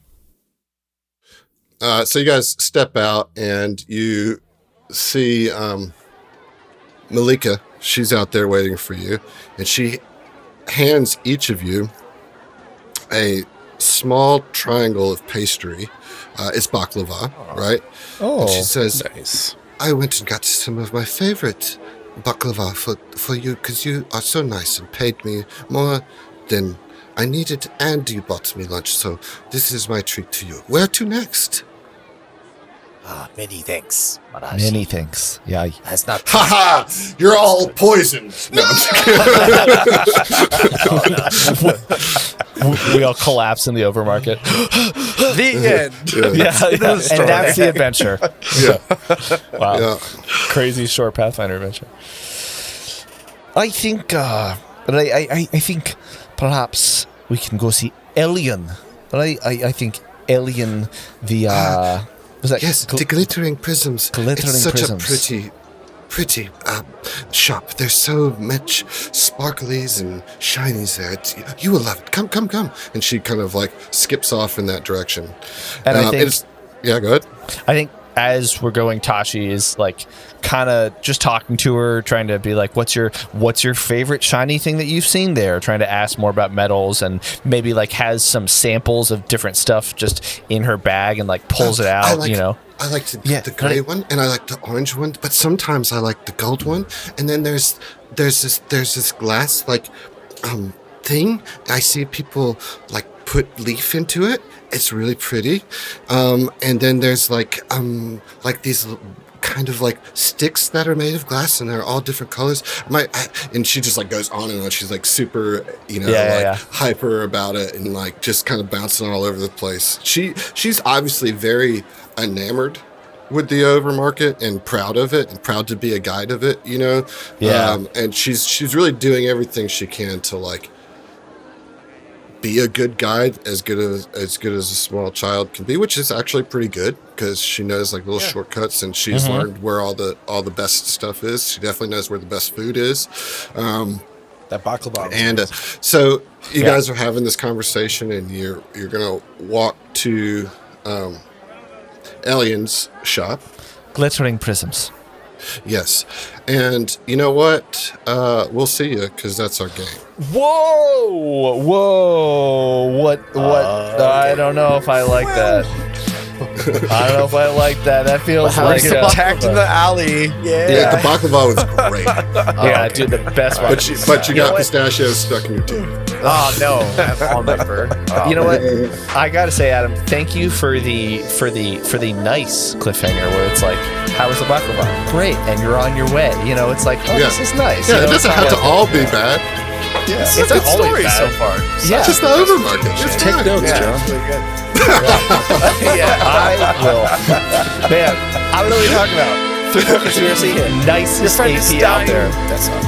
So you guys step out and you see Malika. She's out there waiting for you, and she hands each of you a small triangle of pastry. It's baklava, right? Oh, and she says, Nice. I went and got some of my favorite baklava for you because you are so nice and paid me more than I needed, and you bought me lunch, so this is my treat to you. Where to next? Many thanks, Mraji. Many thanks. Yeah. Has not. Ha! You're all poisoned. No, I'm just kidding. We all collapse in the overmarket. The end. Yeah. And that's the adventure. Yeah. Wow. Yeah. Crazy short Pathfinder adventure. I think, I think perhaps we can go see Elian. Right? I think Elian, the, was that Yes, the glittering prisms. Glittering it's such prisms. a pretty shop. There's so much sparklies and shinies there. You will love it. Come. And she kind of like skips off in that direction. And I think, yeah, go ahead. I think as we're going, Tashi is like kind of just talking to her, trying to be like, what's your favorite shiny thing that you've seen there? Trying to ask more about metals, and maybe like has some samples of different stuff just in her bag and like pulls it out, I like the gray one, and I like the orange one, but sometimes I like the gold one. And then there's this glass like thing. I see people like put leaf into it. It's really pretty. And then there's like these kind of like sticks that are made of glass, and they're all different colors. And she just like goes on and on. She's like super, hyper about it, and like just kind of bouncing all over the place. She's obviously very enamored with the overmarket and proud of it, and proud to be a guide of it, you know? Yeah. And she's really doing everything she can to like be a good guide, as good as a small child can be, which is actually pretty good because she knows like little shortcuts and she's learned where all the best stuff is. She definitely knows where the best food is. That baklava. And so you guys are having this conversation, and you're gonna walk to Elian's shop. Glittering prisms. Yes, and you know what? We'll see you because that's our game. Whoa! What? I don't know if I like that. I don't know if I like that. That feels like attacked in the alley. Yeah, the baklava was great. Yeah, dude, the best one. But you got pistachios stuck in your teeth. Oh no, that's on my fur. Oh. You know what? I gotta say, Adam, thank you for the nice cliffhanger where it's like, how was the baklava? Great, and you're on your way. You know, it's like, oh, this is nice. Yeah, it doesn't have to all be bad. Yeah, it's a good story so far. Yeah, just the overmarket. Just take notes, John. Really good. I will. Man, I don't know what you're talking about. Through conspiracy, nicest AP out there. That's not.